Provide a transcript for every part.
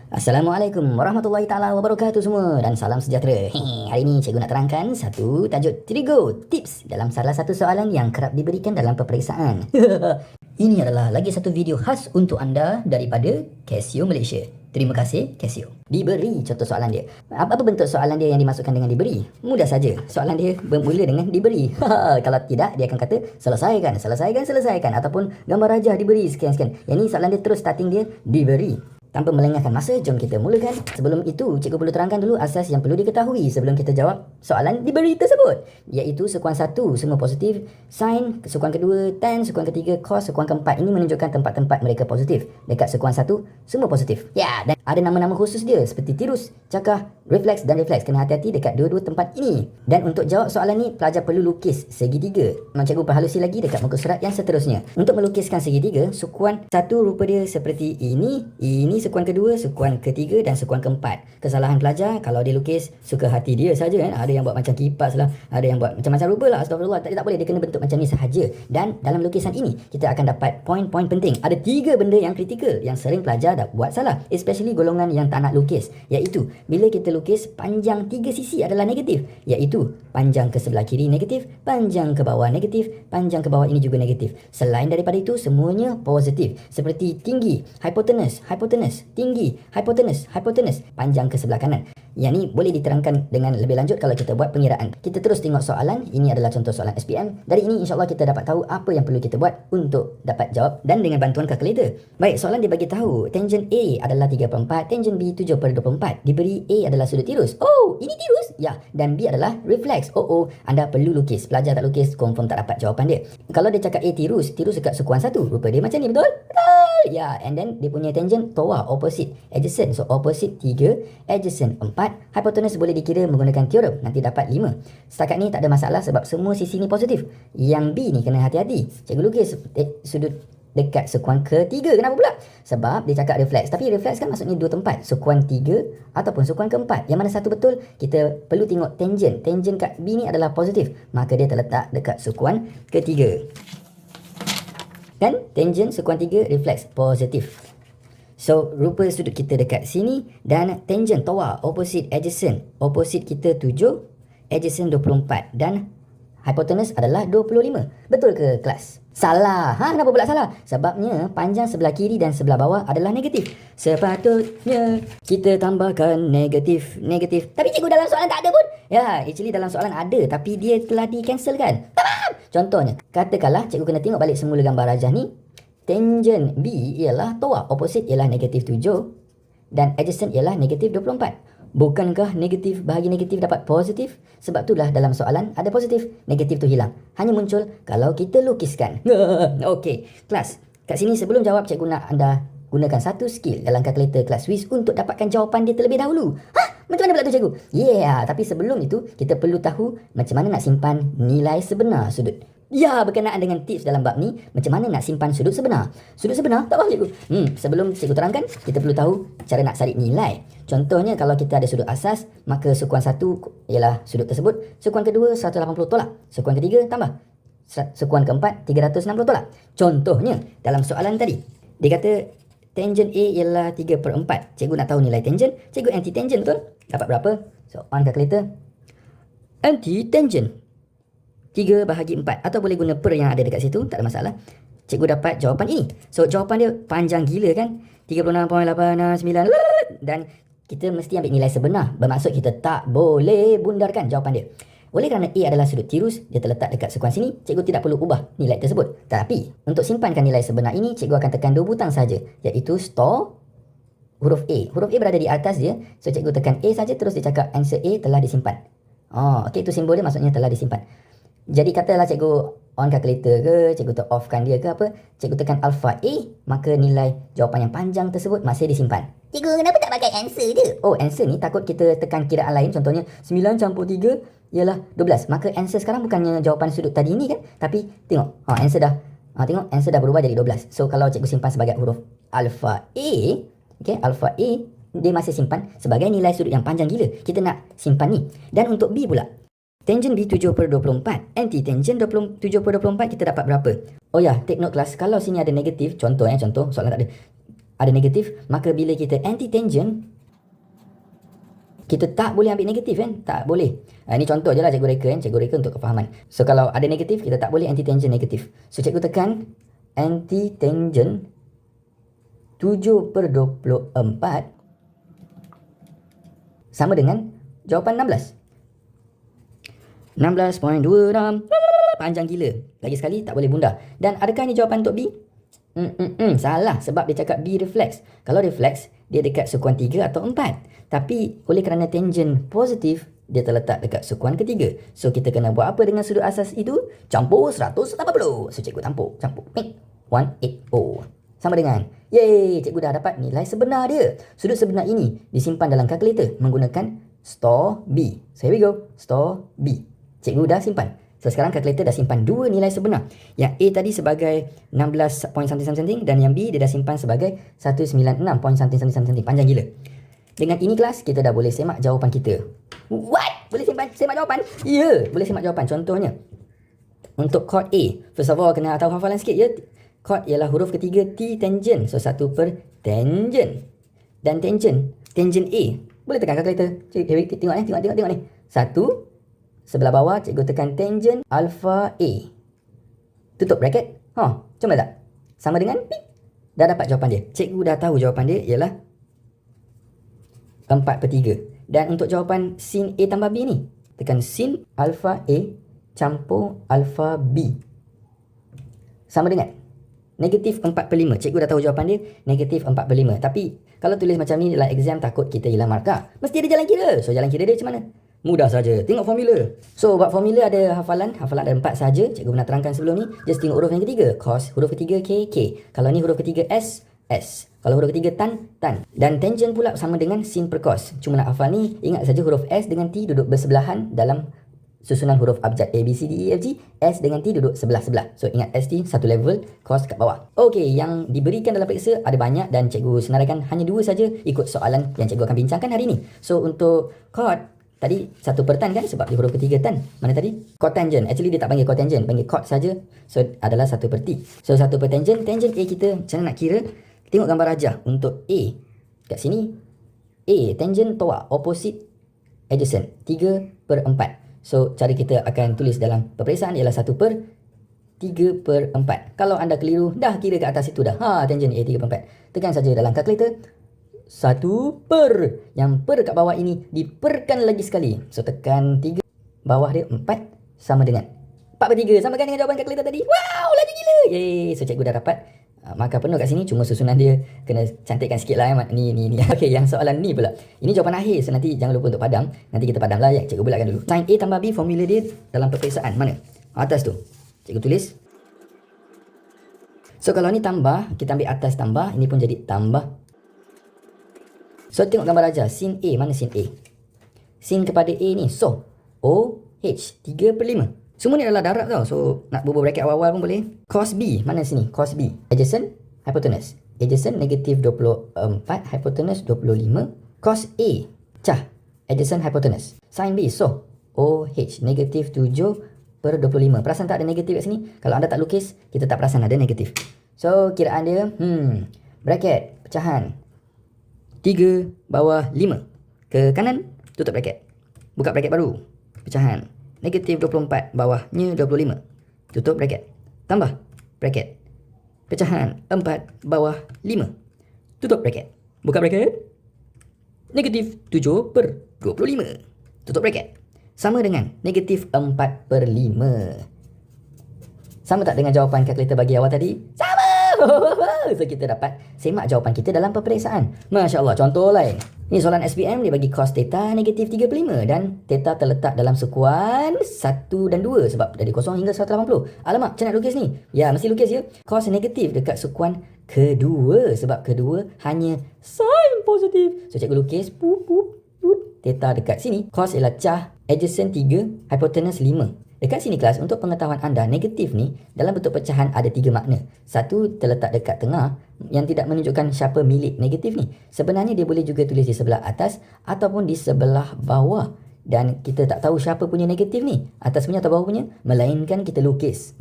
Assalamualaikum warahmatullahi taala wabarakatuh semua dan salam sejahtera. Hari ini cikgu nak terangkan satu tajuk Trigo tips dalam salah satu soalan yang kerap diberikan dalam peperiksaan. Ini adalah lagi satu video khas untuk anda daripada Casio Malaysia. Terima kasih Casio. Diberi contoh soalan dia. Apa bentuk soalan dia yang dimasukkan dengan diberi? Mudah saja. Soalan dia bermula dengan diberi. Kalau tidak dia akan kata selesaikan ataupun gambar rajah diberi sekian-sekian. Yang ni soalan dia terus starting dia diberi. Tanpa melengahkan masa, jom kita mulakan. Sebelum itu, cikgu perlu terangkan dulu asas yang perlu diketahui sebelum kita jawab soalan diberi tersebut. Iaitu sekuan 1 semua positif, sin, sekuan kedua, tan, sekuan ketiga, cos, sekuan keempat. Ini menunjukkan tempat-tempat mereka positif. Dekat sekuan 1, semua positif. Ya, dan ada nama-nama khusus dia seperti tirus, cakah, refleks dan refleks. Kena hati-hati dekat dua-dua tempat ini. Dan untuk jawab soalan ni, pelajar perlu lukis segitiga. Cikgu perhalusi lagi dekat muka surat yang seterusnya. Untuk melukiskan segitiga, sekuan 1 rupa dia seperti ini sekuan kedua, sekuan ketiga dan sekuan keempat. Kesalahan pelajar kalau dia lukis suka hati dia saja kan. Ada yang buat macam kipas lah, ada yang buat macam-macam rupa lah. Astagfirullah, tak boleh, dia kena bentuk macam ni sahaja. Dan dalam lukisan ini kita akan dapat poin-poin penting. Ada 3 benda yang kritikal yang sering pelajar dah buat salah, especially golongan yang tak nak lukis, iaitu bila kita lukis panjang 3 sisi adalah negatif, iaitu panjang ke sebelah kiri negatif, panjang ke bawah negatif, panjang ke bawah ini juga negatif. Selain daripada itu semuanya positif, seperti tinggi, hypotenuse, tinggi, hypotenuse, panjang ke sebelah kanan. Yang ni boleh diterangkan dengan lebih lanjut kalau kita buat pengiraan. Kita terus tengok soalan. Ini adalah contoh soalan SPM. Dari ini insyaAllah kita dapat tahu apa yang perlu kita buat untuk dapat jawab dan dengan bantuan kalkulator. Baik, soalan dia bagi tahu tangent A adalah 3/4, tangent B 7/24. Diberi A adalah sudut tirus. Oh, ini tirus? Ya. Dan B adalah refleks. Oh, anda perlu lukis. Pelajar tak lukis, confirm tak dapat jawapan dia. Kalau dia cakap A tirus dekat sekuan 1. Rupa dia macam ni, betul? Betul! Ya, and then dia punya tangent TOA, opposite, adjacent. So, opposite 3, adjacent 4. Hypotenuse boleh dikira menggunakan teorem. Nanti dapat 5. Setakat ni tak ada masalah sebab semua sisi ni positif. Yang B ni kena hati-hati. Cikgu lukis sudut dekat sekuan ketiga. Kenapa pula? Sebab dia cakap refleks. Tapi refleks kan maksudnya 2 tempat. Sekuan 3 ataupun sekuan keempat. Yang mana satu betul? Kita perlu tengok tangent. Tangent kat B ni adalah positif. Maka dia terletak dekat sekuan ketiga. Dan tangent sekuan 3 refleks positif. So, rupa sudut kita dekat sini dan tangent TOA, opposite, adjacent. Opposite kita 7, adjacent 24 dan hypotenuse adalah 25. Betul ke kelas? Salah. Kenapa pula salah? Sebabnya panjang sebelah kiri dan sebelah bawah adalah negatif. Sepatutnya kita tambahkan negatif. Tapi cikgu dalam soalan tak ada pun. Ya, actually dalam soalan ada tapi dia telah di-cancelkan. Tak faham? Contohnya, katakanlah cikgu kena tengok balik semula gambar rajah ni. Tangent B ialah TOA, opposite ialah negatif 7 dan adjacent ialah negatif 24. Bukankah negatif bahagi negatif dapat positif? Sebab itulah dalam soalan ada positif, negatif tu hilang. Hanya muncul kalau kita lukiskan. Okey, kelas. Kat sini sebelum jawab, cikgu nak anda gunakan satu skill dalam kalkulator kelas Swiss untuk dapatkan jawapan dia terlebih dahulu. Macam mana pula tu cikgu? Tapi sebelum itu kita perlu tahu macam mana nak simpan nilai sebenar sudut. Ya, berkenaan dengan tips dalam bab ni, macam mana nak simpan sudut sebenar. Sudut sebenar? Tak faham cikgu? Sebelum cikgu terangkan, kita perlu tahu cara nak cari nilai. Contohnya, kalau kita ada sudut asas, maka sekuan 1 ialah sudut tersebut. Sekuan kedua, 180 tolak. Sekuan ketiga, tambah. Sekuan keempat, 360 tolak. Contohnya, dalam soalan tadi, dia kata tangent A ialah 3/4. Cikgu nak tahu nilai tangent. Cikgu anti-tangent, betul? Dapat berapa? So, on calculator. Anti-tangent 3/4 atau boleh guna per yang ada dekat situ, tak ada masalah. Cikgu dapat jawapan ini. So jawapan dia panjang gila kan, 36.869 dan kita mesti ambil nilai sebenar. Bermaksud kita tak boleh bundarkan jawapan dia. Oleh kerana A adalah sudut tirus, dia terletak dekat sekuan sini, cikgu tidak perlu ubah nilai tersebut. Tapi untuk simpankan nilai sebenar ini, cikgu akan tekan 2 butang saja, iaitu store huruf A. Huruf A berada di atas dia. So cikgu tekan A saja, terus dia cakap answer A telah disimpan. Okey, itu simbol dia maksudnya telah disimpan. Jadi katalah cikgu on calculator ke, cikgu off-kan dia ke apa, cikgu tekan alpha A, maka nilai jawapan yang panjang tersebut masih disimpan. Cikgu, kenapa tak pakai answer je? Answer ni takut kita tekan kiraan lain, contohnya 9 campur 3 ialah 12. Maka answer sekarang bukannya jawapan sudut tadi ni kan, tapi tengok, answer dah tengok answer dah berubah jadi 12. So kalau cikgu simpan sebagai huruf alpha A, okey, alpha A dia masih simpan sebagai nilai sudut yang panjang gila. Kita nak simpan ni. Dan untuk B pula, tangent B 7/24, anti-tangent 7/24 kita dapat berapa? Oh ya, take note kelas, kalau sini ada negatif, contoh soalan tak ada. ada negatif, maka bila kita anti-tangent, kita tak boleh ambil negatif kan? Tak boleh. Ini contoh je lah cikgu reka kan? Cikgu reka untuk kefahaman. So kalau ada negatif, kita tak boleh anti-tangent negatif. So cikgu tekan anti-tangent 7/24 sama dengan jawapan 16. 16.26. Panjang gila. Lagi sekali tak boleh bunda. Dan adakah ini jawapan untuk B? Salah, sebab dia cakap B reflex. Kalau reflex, dia dekat sukuan 3 atau 4. Tapi oleh kerana tangent positif, dia terletak dekat sukuan ketiga. So kita kena buat apa dengan sudut asas itu? Campur 180. So cikgu campur. 180. Sama dengan, yeay, cikgu dah dapat nilai sebenar dia. Sudut sebenar ini disimpan dalam kalkulator menggunakan store B. So here we go, store B. Cikgu dah simpan. So sekarang kalkulator dah simpan dua nilai sebenar. Yang A tadi sebagai 16 point something dan yang B dia dah simpan sebagai 196 point something. Panjang gila. Dengan ini kelas, kita dah boleh semak jawapan kita. What? Boleh semak jawapan? Ya, boleh semak jawapan. Contohnya, untuk chord A, first of all kena tahu hafalan sikit ya. Chord ialah huruf ketiga T tangent. So 1/tangent. Dan tangent A. Boleh tekan kalkulator. Tengok ni. 1, sebelah bawah cikgu tekan tangent alpha A. Tutup bracket. Comel tak? Sama dengan pip. Dah dapat jawapan dia. Cikgu dah tahu jawapan dia ialah 4/3. Dan untuk jawapan sin A tambah B ni, tekan sin alpha A campur alpha B. Sama dengan negatif 4/5. Cikgu dah tahu jawapan dia, negatif 4/5. Tapi kalau tulis macam ni dalam exam, takut kita hilang markah. Mesti ada jalan kira. So jalan kira dia macam mana? Mudah saja. Tengok formula. So buat formula ada hafalan ada 4 saja. Cikgu pernah terangkan sebelum ni. Just tengok huruf yang ketiga. Cos, huruf ketiga K, K. Kalau ni huruf ketiga S, S. Kalau huruf ketiga tan. Dan tangent pula sama dengan sin per cos. Cuma nak hafal ni, ingat saja huruf S dengan T duduk bersebelahan dalam susunan huruf abjad A, B, C, D, E, F, G. S dengan T duduk sebelah-sebelah. So ingat ST satu level, cos kat bawah. Okey, yang diberikan dalam periksa ada banyak dan cikgu senaraikan hanya 2 saja ikut soalan yang cikgu akan bincangkan hari ini. So untuk chord, tadi 1/tan kan sebab dia huruf ketiga tan. Mana tadi? Cotangent. Actually dia tak panggil cotangent, panggil chord saja. So adalah 1/T. So 1/tangent. Tangent A kita macam mana nak kira? Tengok gambar rajah untuk A. Kat sini A tangent toa opposite adjacent 3/4. So, cara kita akan tulis dalam peperiksaan ialah 1/3/4. Kalau anda keliru, dah kira kat atas itu dah. Tangent A 3/4. Tekan saja dalam kalkulator. 1/. Yang per kat bawah ini diperkan lagi sekali. So, tekan 3. Bawah dia 4 sama dengan 4/3. Sama kan dengan jawapan kalkulator tadi. Wow, laju gila. Yeay. So, cikgu dah dapat markah penuh kat sini. Cuma susunan dia kena cantikkan sikit lah. Ni. Okey, yang soalan ni pula. Ini jawapan akhir. So nanti jangan lupa untuk padam. Nanti kita padam lah ya. Cikgu belakkan dulu. Sin A tambah B, formula dia dalam peperiksaan. Mana? Atas tu. Cikgu tulis. So kalau ni tambah, kita ambil atas tambah. Ini pun jadi tambah. So tengok gambar aja. Sin A. Mana sin A? Sin kepada A ni. So OH 3/5. Semua ni adalah darab tau. So nak bubuh bracket awal-awal pun boleh. Cos B. Mana sini? Cos B. Adjacent, hypotenuse. Adjacent negatif 24, hypotenuse 25. Cos A. Cah. Adjacent, hypotenuse. Sin B. So OH negatif 7/25. Perasan tak ada negatif kat sini? Kalau anda tak lukis, kita tak perasan ada negatif. So kiraan dia, bracket, pecahan. 3/5. Ke kanan, tutup bracket. Buka bracket baru. Pecahan. Negatif 24, bawahnya 25. Tutup bracket. Tambah bracket. Pecahan 4, bawah 5. Tutup bracket. Buka bracket. Negatif 7/25. Tutup bracket. Sama dengan negatif 4/5. Sama tak dengan jawapan kalkulator bagi awal tadi? Sama! So kita dapat semak jawapan kita dalam peperiksaan. Masya Allah, contoh lain. Ni soalan SPM dia bagi cos theta negatif 3/5 dan theta terletak dalam sukuan 1 dan 2 sebab dari 0 hingga 180. Alamak, macam nak lukis ni? Ya, mesti lukis ya. Cos negatif dekat sukuan kedua sebab kedua hanya sin positif. So cikgu lukis theta dekat sini. Cos ialah cah adjacent 3, hypotenuse 5. Dekat sini kelas, untuk pengetahuan anda, negatif ni dalam bentuk pecahan ada 3 makna. Satu terletak dekat tengah yang tidak menunjukkan siapa milik negatif ni. Sebenarnya dia boleh juga tulis di sebelah atas ataupun di sebelah bawah. Dan kita tak tahu siapa punya negatif ni, atas punya atau bawah punya, melainkan kita lukis.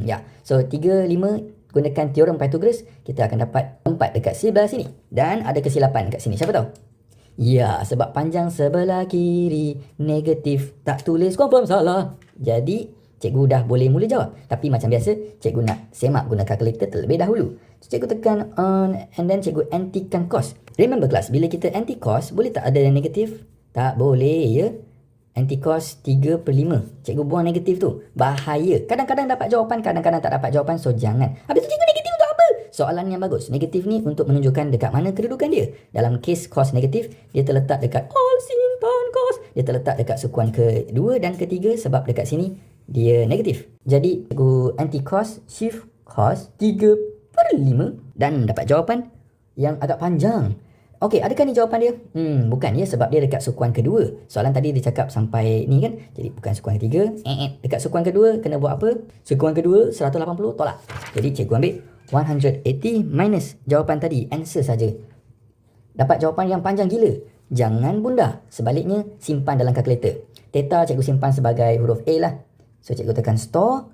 Ya. So 3/5 gunakan teorem Pythagoras, kita akan dapat 4 dekat sebelah sini. Dan ada kesilapan kat sini. Siapa tahu? Ya, sebab panjang sebelah kiri negatif. Tak tulis confirm salah. Jadi, cikgu dah boleh mula jawab. Tapi macam biasa, cikgu nak semak guna kalkulator terlebih dahulu. So, cikgu tekan on and then cikgu antikan cos. Remember kelas, bila kita anti cos, boleh tak ada yang negatif? Tak boleh ya. Anti cos 3/5. Cikgu buang negatif tu. Bahaya. Kadang-kadang dapat jawapan, kadang-kadang tak dapat jawapan. So, jangan. Habis tu cikgu negatif untuk apa? Soalan yang bagus. Negatif ni untuk menunjukkan dekat mana kedudukan dia. Dalam kes cos negatif, dia terletak dekat all simpan cos. Dia terletak dekat sukuan kedua dan ketiga sebab dekat sini dia negatif. Jadi, cikgu anti cos, shift cos 3/5 dan dapat jawapan yang agak panjang. Okey, adakah ni jawapan dia? Bukan ya, sebab dia dekat sukuan kedua. Soalan tadi dia cakap sampai ni kan. Jadi bukan sukuan ketiga. Dekat sukuan kedua kena buat apa? Sukuan kedua 180 tolak. Jadi cikgu ambil 180 minus jawapan tadi. Answer saja. Dapat jawapan yang panjang gila. Jangan bunda. Sebaliknya simpan dalam kalkulator. Theta cikgu simpan sebagai huruf A lah. So cikgu tekan store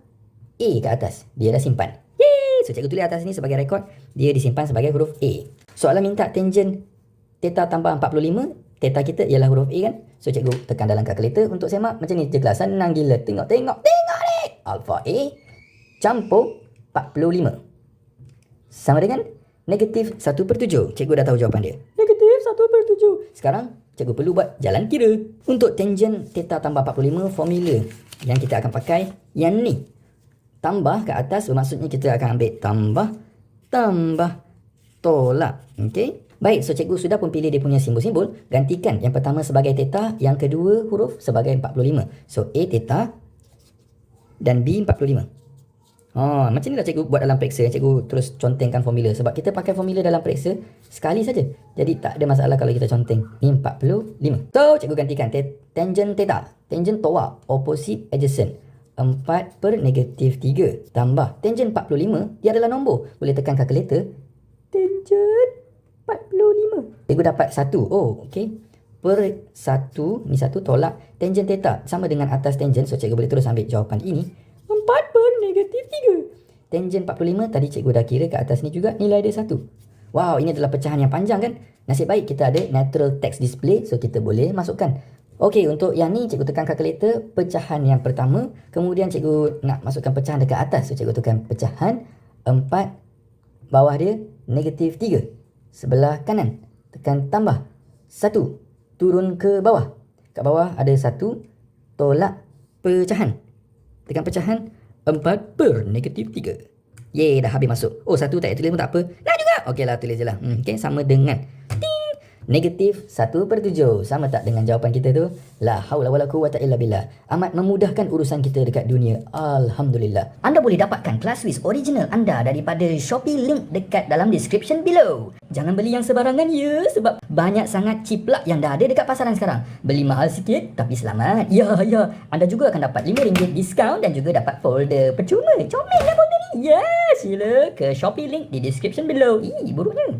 A kat atas. Dia dah simpan. Yeay! So cikgu tulis atas ni sebagai rekod. Dia disimpan sebagai huruf A. Soalan minta tangent theta tambah 45, theta kita ialah huruf A kan? So cikgu tekan dalam kalkulator untuk semak. Macam ni je kelas, senang gila. Tengok ni. Alpha A campur 45 sama dengan negatif 1/7. Cikgu dah tahu jawapan dia. Negatif 1/7. Sekarang cikgu perlu buat jalan kira. Untuk tangent theta tambah 45, formula yang kita akan pakai yang ni. Tambah kat atas bermaksudnya kita akan ambil tambah tolak. Okey. Baik, so cikgu sudah pun pilih dia punya simbol-simbol. Gantikan yang pertama sebagai theta, yang kedua huruf sebagai 45. So A theta dan B 45. Macam ni lah cikgu buat dalam periksa. Cikgu terus contengkan formula. Sebab kita pakai formula dalam periksa sekali saja. Jadi tak ada masalah kalau kita conteng. Ni 45. So cikgu gantikan tangent theta. Tangent tolak, opposite adjacent. 4/-3 tambah tangent 45. Dia adalah nombor. Boleh tekan kalkulator. Tangent 45. Cikgu dapat 1. Oh, okey. Per 1, ni 1 tolak tangent theta sama dengan atas tangent. So cikgu boleh terus ambil jawapan ini. 4/-3. Tangent 45 tadi cikgu dah kira kat atas ni juga nilai dia 1. Wow, ini adalah pecahan yang panjang kan? Nasib baik kita ada natural text display, so kita boleh masukkan. Okey, untuk yang ni cikgu tekan kalkulator pecahan yang pertama. Kemudian cikgu nak masukkan pecahan dekat atas. So cikgu tekan pecahan 4, bawah dia negatif 3. Sebelah kanan tekan tambah 1, turun ke bawah. Kat bawah ada 1, tolak pecahan. Tekan pecahan 4/-3. Yeay, dah habis masuk. Oh, 1 tak tulis pun tak apa. Dah juga. Okeylah, tulis je lah. Okey, sama dengan negatif 1/7. Sama tak dengan jawapan kita tu? La haula wala quwwata illa billah. Amat memudahkan urusan kita dekat dunia. Alhamdulillah. Anda boleh dapatkan kelas Swiss original anda daripada Shopee, link dekat dalam description below. Jangan beli yang sebarangan ya, sebab banyak sangat ciplak yang dah ada dekat pasaran sekarang. Beli mahal sikit tapi selamat. Ya. Anda juga akan dapat RM5 diskaun dan juga dapat folder percuma. Comel lah folder ni. Ya, sila ke Shopee, link di description below. Buruknya.